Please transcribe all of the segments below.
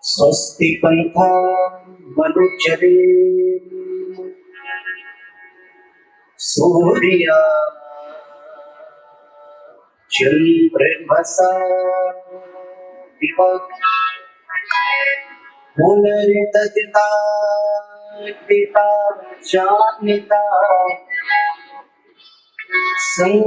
स्वस्ति पंथा मनुचरे सूर्या चंद्रमसा पुनर्तदिता पिता जानिता संग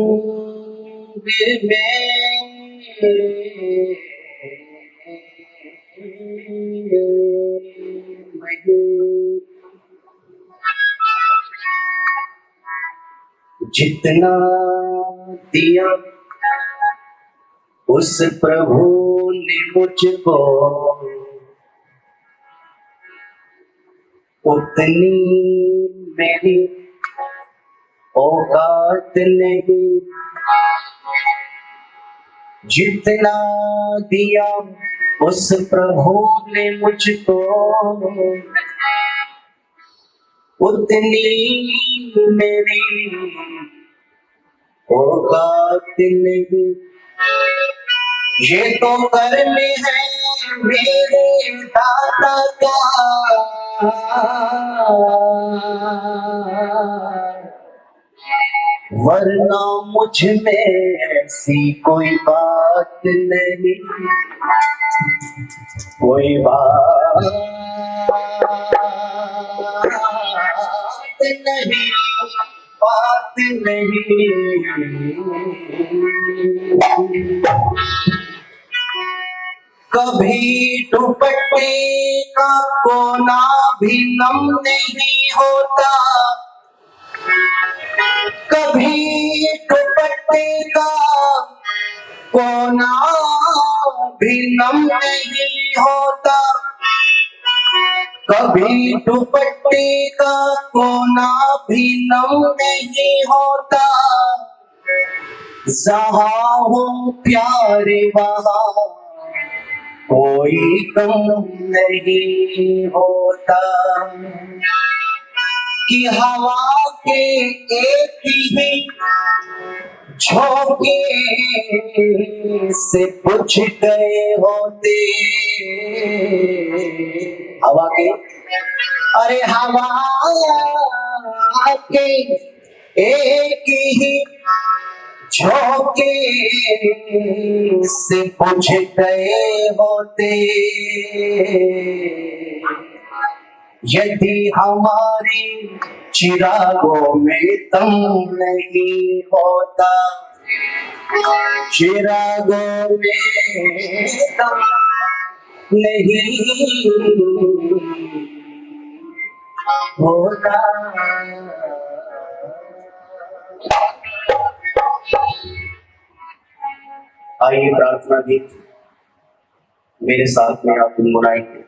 जितना दिया उस प्रभु ने मुझको उतनी मेरी औकात नहीं। जितना दिया उस प्रभु ने मुझको उतनी मेरी औकात नहीं। ये तो कर्म है मेरे दाता का, वरना मुझ में ऐसी कोई बात नहीं, कोई बात नहीं, बात नहीं। कभी दुपट्टे का कोना भी नम नहीं होता, कभी दुपट्टे का कोना भी नम नहीं होता, कभी दुपट्टे का कोना भी नम नहीं होता। जहाँ हो प्यारे वहाँ कोई कम नहीं होता, कि हवा के एक ही झोंके से बुझ गए होते। हवा के, अरे हवा के एक ही झोंके से बुझ गए होते। यदि हमारी चिरागों में दम नहीं होता, चिरागों में दम नहीं होता। आइए प्रार्थना गीत मेरे साथ में आप गुनगुनाएंगे।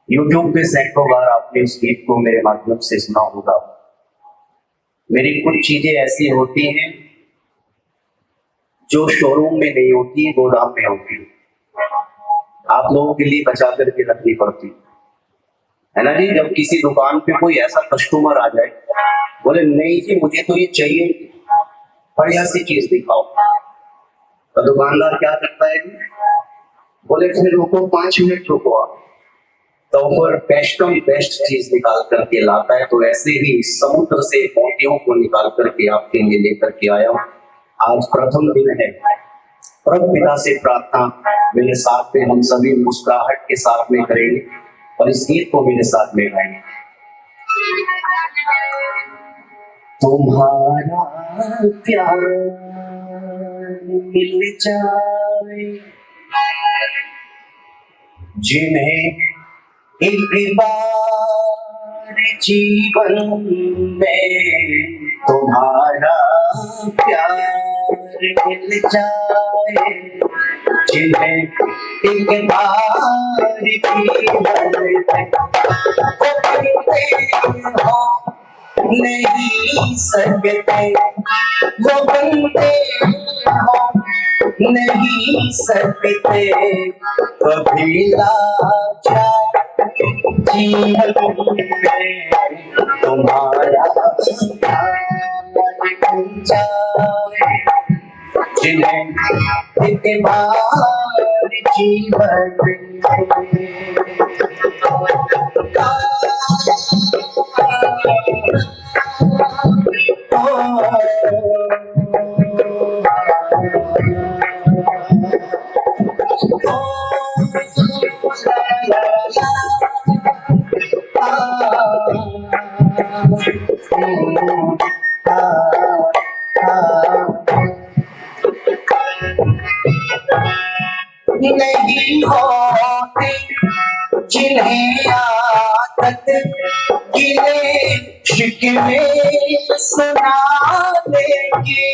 YouTube पे सैकड़ों बार आपने उस गीत को मेरे माध्यम से सुना होगा। मेरी कुछ चीजें ऐसी होती हैं जो शोरूम में नहीं होती, गोदाम में होती, आप लोगों के लिए बचा करके रखनी पड़ती है ना जी। जब किसी दुकान पे कोई ऐसा कस्टमर आ जाए, बोले नहीं जी मुझे तो ये चाहिए, बढ़िया सी चीज दिखाओ, तो दुकानदार क्या करता है, बोले फिर रुको 5 मिनट रुको, तो फिर बेस्ट चीज निकाल करके लाता है। तो ऐसे ही समुद्र से मोतियों को निकाल करके आपके लिए लेकर के आया हूं। आज प्रथम दिन है। प्रभु पिता से प्रार्थना, मेरे साथ में हम सभी मुस्कुराहट के साथ में करेंगे और इस गीत को मेरे साथ में गाएंगे। तुम्हारा प्यार मिल जाए जिन्हें एक बार जीवन में, तुम्हारा प्यार मिल जाए जिन्हें एक बार जीवन में, वो बनते हो नहीं सकते, वो बनते हो नहीं सकते कभी लाजा जीवन में, तुम्हारा बन जाए जिन्हें एक बार जीवन नहीं होती जिन्हें आदत गिले शिकवे सुनाने की,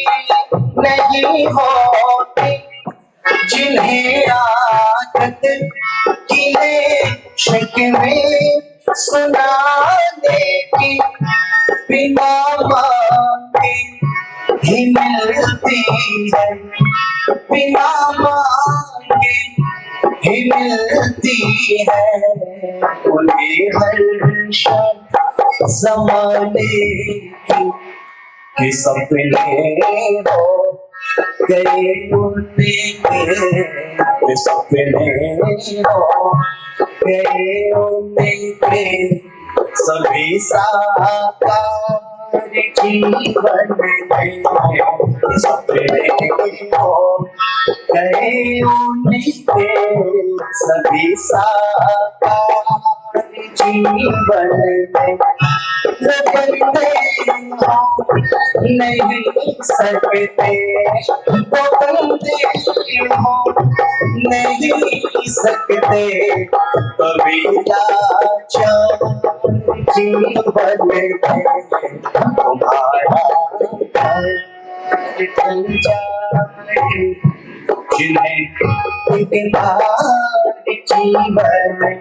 नहीं होती जिन्हें आदत गिले शिकवे सुनाने की, बिना मांगे ही मिलती है, बिना मांगे ही मिलती है, उन्हें हर ज़माने की सपने हो गए उनके सपने हो गए उनके सभी साकार जीवन में, सपने हो गए उनके सभी साकार जीवन में, बनते हो नहीं सकते, वो बनते हो नहीं सकते कभी लाजा जीवन में, तुम्हारा बन जाए जिन्हें एक बार जीवन में।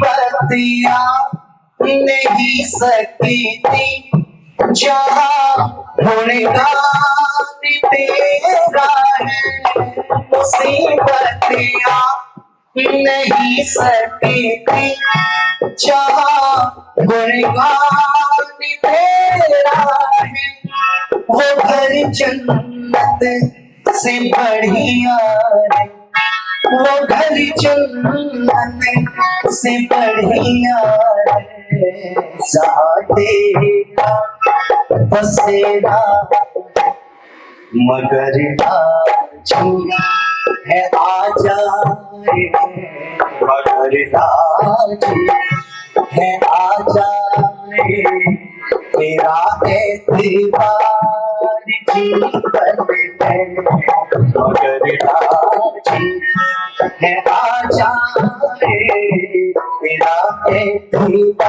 मुसीबतियाँ नहीं सकती थी जहाँ गुणगान तेरा है, मुसीबतियाँ नहीं सकती थी जहाँ गुणगान तेरा है, वो घर जन्नत से बढ़िया है, वो घर जन्नत से बढ़िया है, तेरा बसेरा मगर आज है आ जाए, मगर आज है आ जाए तेरा एतबार जीवन में, मगर आज है आ जाए तेरा एतबार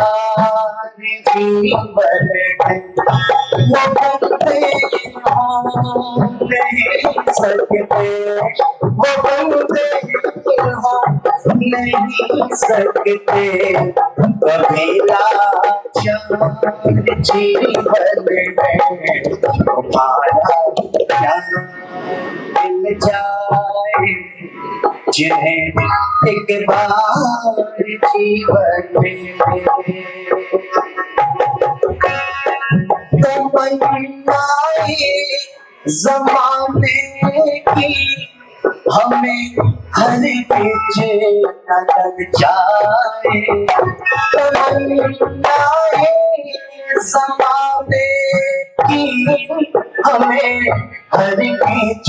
जीवन में, वो बनते हो नहीं सकते, वो बनते हो नहीं सकते कभी लाजा जीवन में, तुम्हारा प्यार मिल जाए, जिन्हें एक बार जीवन में तमन्नाएं जमाने की हमें हर बीच नजर जाए, तमन्नाएं ज़माने की हमें हर बीच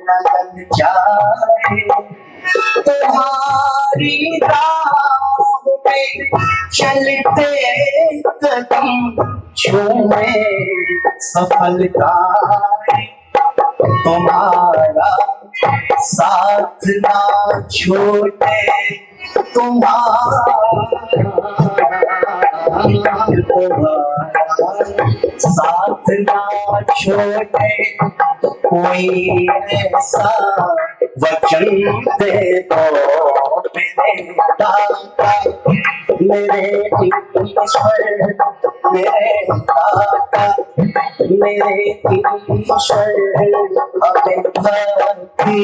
नजर जाए, तुम्हारी राह में चलते कदम झूमे सफलताएं, तुम्हारा साथ ना छोड़े, तुम्हारा साथ ना छोड़े, कोई ऐसा वचन दे दो मेरे दाता, मेरे ईश्वर, मेरे दाता, मेरे ईश्वर, हमें भक्ति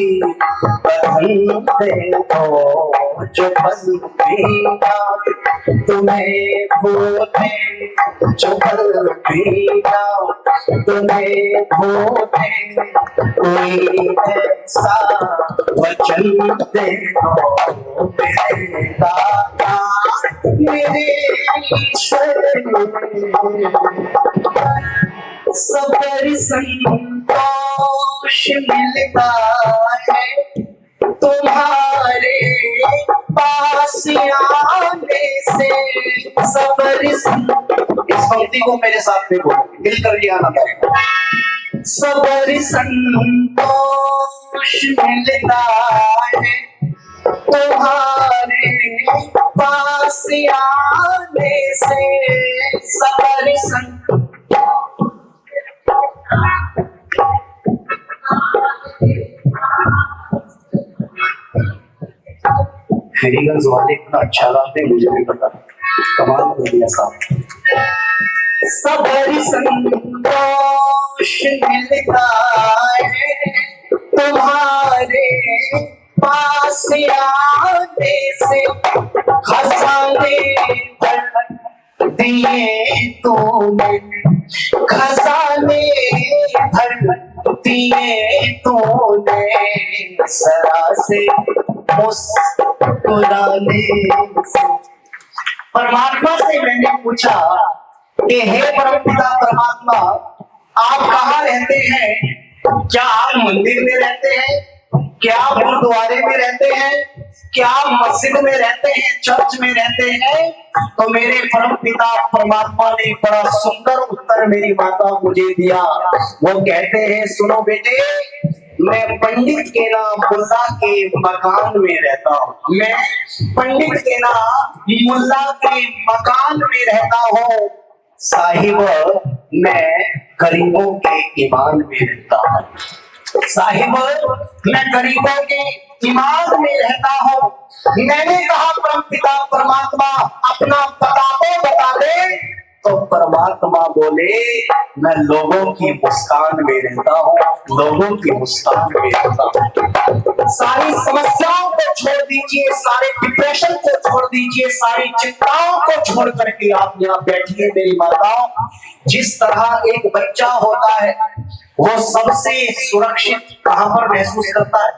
बदल दे दो जो पल बीता, तुम्हें भूले जो पल बीता, तुम्हें भूले कोई ऐसा वचन दे दो मेरे दाता, मेरे ईश्वर। सबर संतोष मिलता है तुम्हारे पास आने से, सबर। इस पंक्ति को मेरे साथ में बोलो, मिलकर ये आना पड़ेगा। सबर संतोष मिलता है तुम्हारे पास आने से, सबर संतोष। फेरीगंज वाले इतना अच्छा गाते मुझे नहीं पता, कमाल कर दिया साहब। सबर संतोष मिलता है तुम्हारे पास आने से, खजाने भर दिए तूने, खजाने भर दिए तूने, सरा से मुस्कुराने से। परमात्मा से मैंने पूछा कि हे परमपिता परमात्मा, आप कहाँ रहते हैं? क्या आप मंदिर में रहते हैं? क्या आप गुरुद्वारे में रहते हैं? क्या आप मस्जिद में रहते हैं, चर्च में रहते हैं? तो मेरे परम पिता परमात्मा ने बड़ा सुंदर उत्तर मेरी माता मुझे दिया। वो कहते हैं, सुनो बेटे, मैं पंडित के नाम मुल्ला के मकान में रहता हूँ, मैं पंडित के नाम मुल्ला के मकान में रहता हूँ साहिब, मैं गरीबों के ईमान में रहता हूँ साहिब, मैं गरीबों के ईमान में रहता हूँ। मैंने कहा परमपिता परमात्मा अपना पता तो बता दे, तो परमात्मा बोले मैं लोगों की मुस्कान में रहता हूँ, लोगों की मुस्कान में रहता हूँ। सारी समस्याओं को छोड़ दीजिए, सारे डिप्रेशन को छोड़ दीजिए, सारी चिंताओं को छोड़ करके आप यहाँ बैठिए मेरी माताओं। जिस तरह एक बच्चा होता है वो सबसे सुरक्षित कहाँ पर महसूस करता है?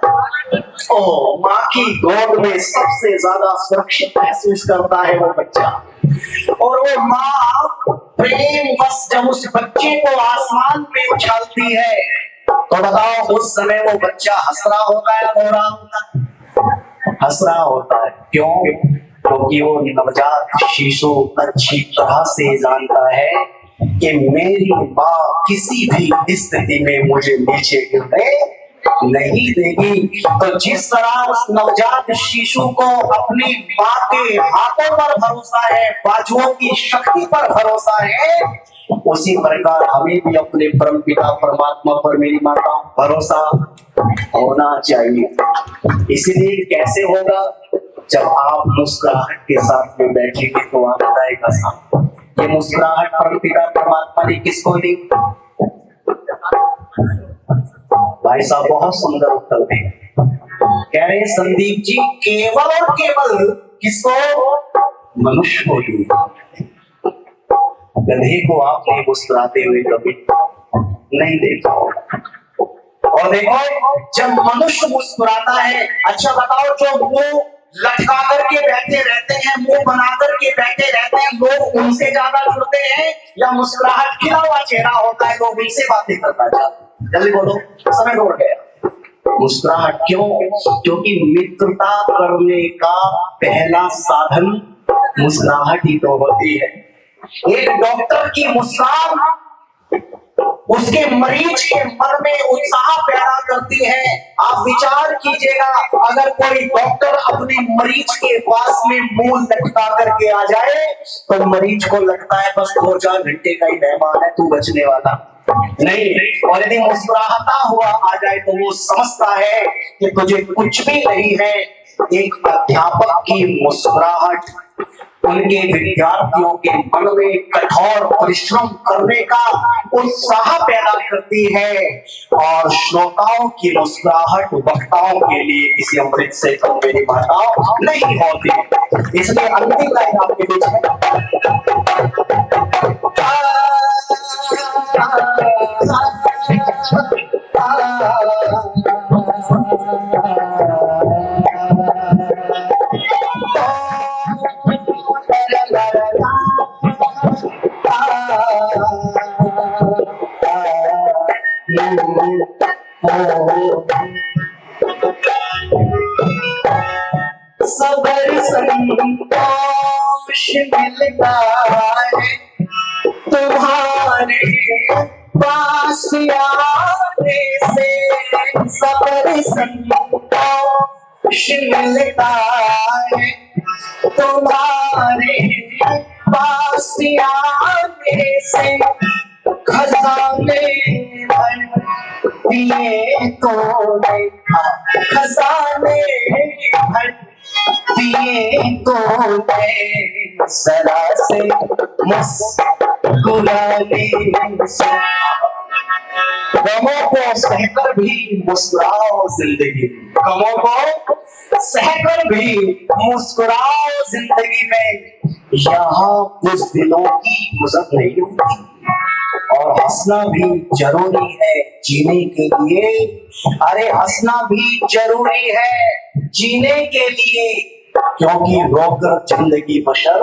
ओ, माँ की गोद में सबसे ज्यादा सुरक्षित महसूस करता है वो बच्चा। और वो माँ प्रेम बस जब उस बच्चे को आसमान पे उछालती है तो बताओ उस समय वो बच्चा हंस रहा होता है, रो रहा होता है? हंस रहा होता है। क्यों? क्योंकि वो नवजात शिशु अच्छी तरह से जानता है कि मेरी माँ किसी भी स्थिति में मुझे नीचे गिरने नहीं देगी। तो जिस तरह उस नवजात शिशु को अपनी माँ के हाथों पर भरोसा है, बाजुओं की शक्ति पर भरोसा है, उसी प्रकार हमें भी अपने परमपिता परमात्मा पर मेरी माता भरोसा होना चाहिए। इसलिए कैसे होगा? जब आप मुस्कुराहट के साथ में बैठेंगे तो आप बताएगा साहब ये मुस्कुराहट परमपिता परमात्मा ने किसको दी? भाई साहब बहुत सुंदर उत्तर दिए। कह रहे संदीप जी केवल और केवल किसको? मनुष्य को दी। गधे को आपने मुस्कुराते हुए कभी नहीं देखा। और देखो जब मनुष्य मुस्कुराता है, अच्छा बताओ जो मुंह लटका करके बैठे रहते हैं, मुंह बना करके बैठे रहते हैं, लोग उनसे ज्यादा जुड़ते हैं या मुस्कुराहट खिला हुआ चेहरा होता है लोग उनसे बातें करना चाहते हैं? जल्दी बोलो, समय हो गया। मुस्कुराहट क्यों? क्योंकि मित्रता करने का पहला साधन मुस्कुराहट ही तो होती है। एक डॉक्टर की मुस्कान उसके मरीज के मन में उत्साह पैदा करती है। आप विचार कीजिएगा, अगर कोई डॉक्टर अपने मरीज के पास में मुंह लटका करके आ जाए तो मरीज को लगता है बस 2-4 घंटे का ही मेहमान है, तू बचने वाला नहीं। और यदि मुस्कुराता हुआ आ जाए तो वो समझता है कि तुझे कुछ भी नहीं है। एक अध्यापक की मुस्कुराहट उनके विद्यार्थियों के मन में कठोर परिश्रम करने का उत्साह पैदा करती है, और श्रोताओं की मुस्कुराहट वक्ताओं के लिए किसी अमृत से कम मेरी माताओं नहीं होती। इसलिए अंतिम लाइन आपके बीच में सबर संतोष मिलता है तुम्हारे पास आने से, सबर संतोष मिलता है तुम्हारे पास आने से। खजाने भर दिए तूने, खजाने भर दिए तूने, जरा से मुस्कुराने से। गमों को सहकर भी मुस्कुराओ जिंदगी में, गमों को सहकर भी मुस्कुराओ जिंदगी में। यहाँ कुछ दिनों की गुजर नहीं होती और हंसना भी जरूरी है जीने के लिए। अरे हंसना भी जरूरी है जीने के लिए, क्योंकि रोकर जिंदगी बशर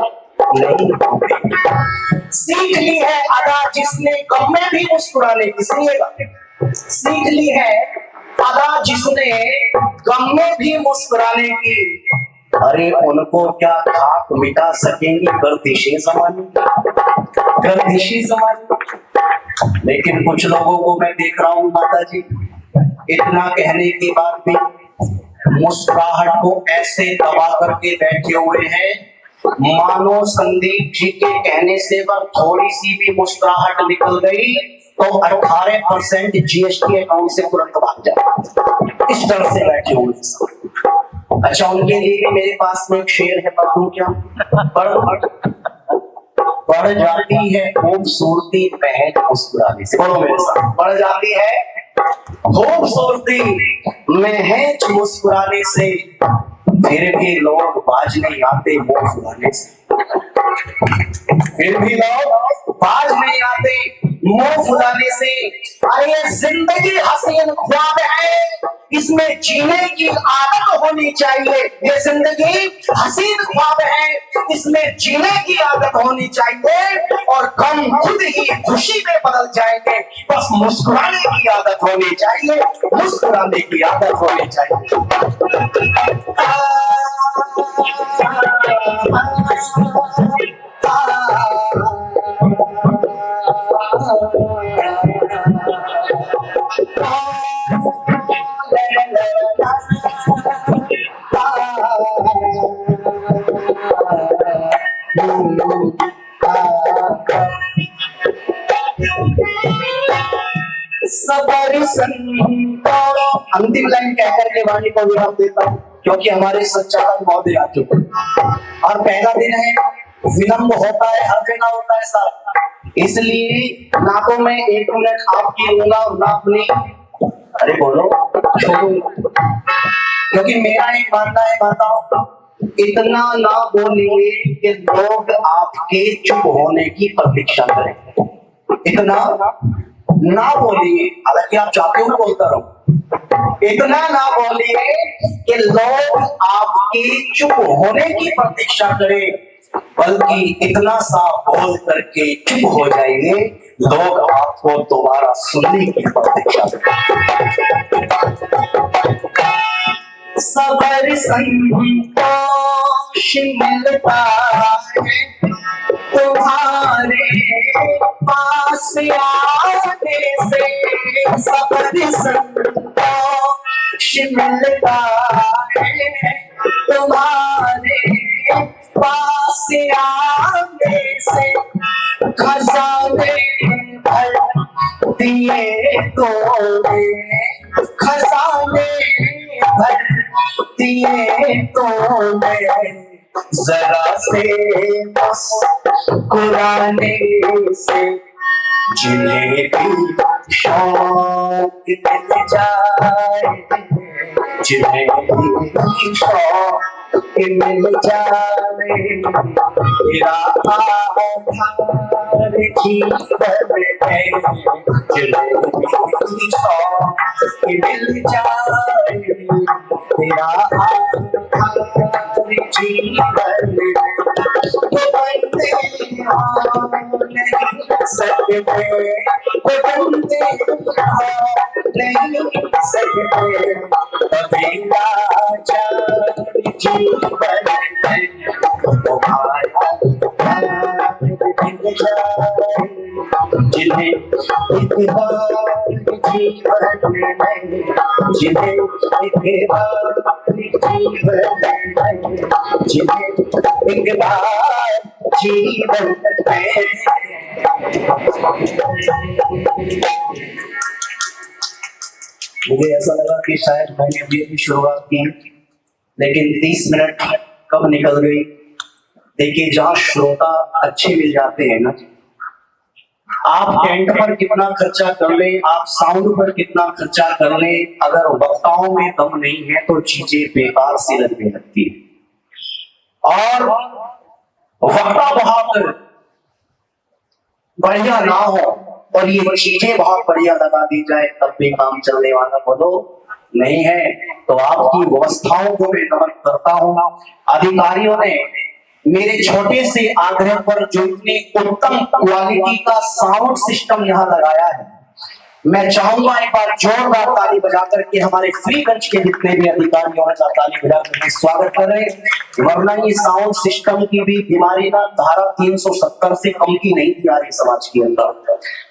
नहीं होगी। सीख ली है अदा जिसने गम में भी मुस्कुराने की, सीख ली है अदा जिसने गम में भी मुस्कुराने की। अरे उनको क्या खाक मिटा सकेंगी गर्दिशें ज़माने, गर्दिशें ज़माने। लेकिन कुछ लोगों को मैं देख रहा हूँ माता जी, इतना कहने के बाद भी मुस्कुराहट को ऐसे दबा करके बैठे हुए हैं मानो संदीप जी के कहने से वह थोड़ी सी भी मुस्कुराहट निकल गई तो 18% जीएसटी अकाउंट से तुरंत भाग जाए। इस तरह से बैठे हुए हैं। अच्छा उनके लिए मेरे पास में एक शेर है, पढ़ूं क्या? बढ़ जाती है खूबसूरती महज मुस्कुराने से। बोलो मेरे साथ, बढ़ जाती है खूबसूरती महज मुस्कुराने से, फिर भी लोग बाज नहीं आते मुंह फुलाने से, फिर भी लोग बाज नहीं आते मुंह फुलाने से। अरे ये जिंदगी हसीन ख्वाब है, इसमें जीने की आदत होनी चाहिए। ये जिंदगी हसीन ख्वाब है, इसमें जीने की आदत होनी चाहिए, और गम खुद ही खुशी में बदल जाएंगे। बस मुस्कुराने की आदत होनी चाहिए, मुस्कुराने की आदत होनी चाहिए। सबर संतोष। अंतिम लाइन कहकर के वाणी को विराम देता हूँ, क्योंकि हमारे संचालक महोदय आ चुके हैं और पहला दिन है, विलंब होता है, हर जगह होता है साहब। इसलिए ना तो मैं 1 मिनट आपकी लूंगा और ना अपनी अरे बोलो, छोड़ो, क्योंकि मेरा एक मानना है माताओं, इतना ना बोलिए कि लोग आपके चुप होने की प्रतीक्षा करें। इतना ना बोलिए, हालांकि आप चाहते हो बोलता रहूं, इतना ना बोलिए कि लोग आपके चुप होने की प्रतीक्षा करें, बल्कि इतना सा बोल करके चुप हो जाइए, लोग आपको दोबारा सुनने की प्रतीक्षा करें। सबर संतोष मिलता है तुम्हारे पास आने से, सबर संतोष मिलता है तुम्हारे पास आने से, खजाने भर दिए तोड़े, खजाने भर दिए तोड़े, जरा से मुस्कुराने से, जिन्हें भी शौक मिल जाए, जिन्हें भी शौक मिल जाए, तेरा आधार जीवन है, जिन्हें भी शौक मिल जाए, तेरा आधार जीवन है, तो बंदे नहीं सकते, तो बंदे नहीं सकते, अकेला जीवन है तुम्हारा, जिन्हें एक बार जीवन में, जिन्हें एक बार जीवन में, जिन्हें एक बार जीवन में। मुझे ऐसा लगा कि शायद मैंने अभी भी शुरुआत की, लेकिन 30 मिनट कब निकल गई। देखिए, जहां श्रोता अच्छे मिल जाते हैं ना, आप टेंट पर कितना खर्चा कर ले, आप साउंड पर कितना खर्चा कर ले, अगर वक्ताओं में दम नहीं है तो चीजें बेकार सी लगने लगती है। और वक्ता बहुत बढ़िया ना हो और ये चीजें बहुत बढ़िया लगा दी जाए, तब भी काम चलने वाला बोलो नहीं है। तो आपकी व्यवस्थाओं को मैं नमन करता हूं। अधिकारियों ने मेरे छोटे से आग्रह पर जो इतनी उत्तम क्वालिटी का साउंड सिस्टम यहाँ लगाया है, मैं चाहूंगा एक बार जोरदार ताली बजा करके हमारे फ्रीगंज के जितने भी अधिकारियों हैं ताली बजा करके स्वागत करें। वरना ये साउंड सिस्टम की भी बीमारी ना धारा 370 से कम की नहीं थी आर्य समाज के अंदर,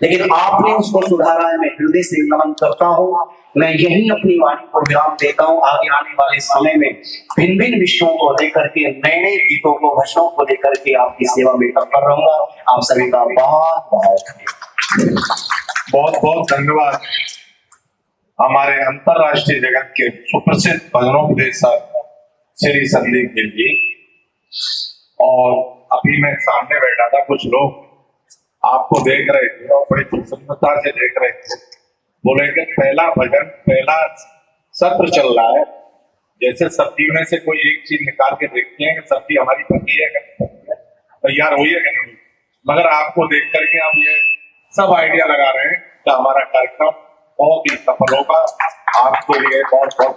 लेकिन आपने उसको सुधारा है। मैं हृदय से नमन करता हूँ। मैं यही अपनी वाणी को विराम देता हूँ। आगे आने वाले समय में भिन्न भिन्न विषयों को लेकर के, नए नए गीतों को, भजनों को लेकर के आपकी सेवा में तत्पर रहूंगा। आप सभी का बहुत बहुत बहुत धन्यवाद हमारे अंतरराष्ट्रीय जगत के सुप्रसिद्ध भजनोपदेशक श्री संदीप गिल जी। और अभी मैं सामने बैठा था, कुछ लोग आपको देख रहे थे और बड़ी प्रसन्नता से देख रहे थे। बोले कि पहला भजन, पहला सत्र चल रहा है, जैसे सब्जी में से कोई एक चीज निकाल के देखते हैं कि सब्जी हमारी पकी है कि तैयार हुई है कि नहीं, मगर आपको देख करके हम ये सब आइडिया लगा रहे हैं कि हमारा कार्यक्रम बहुत ही सफल होगा। आपके लिए बहुत बहुत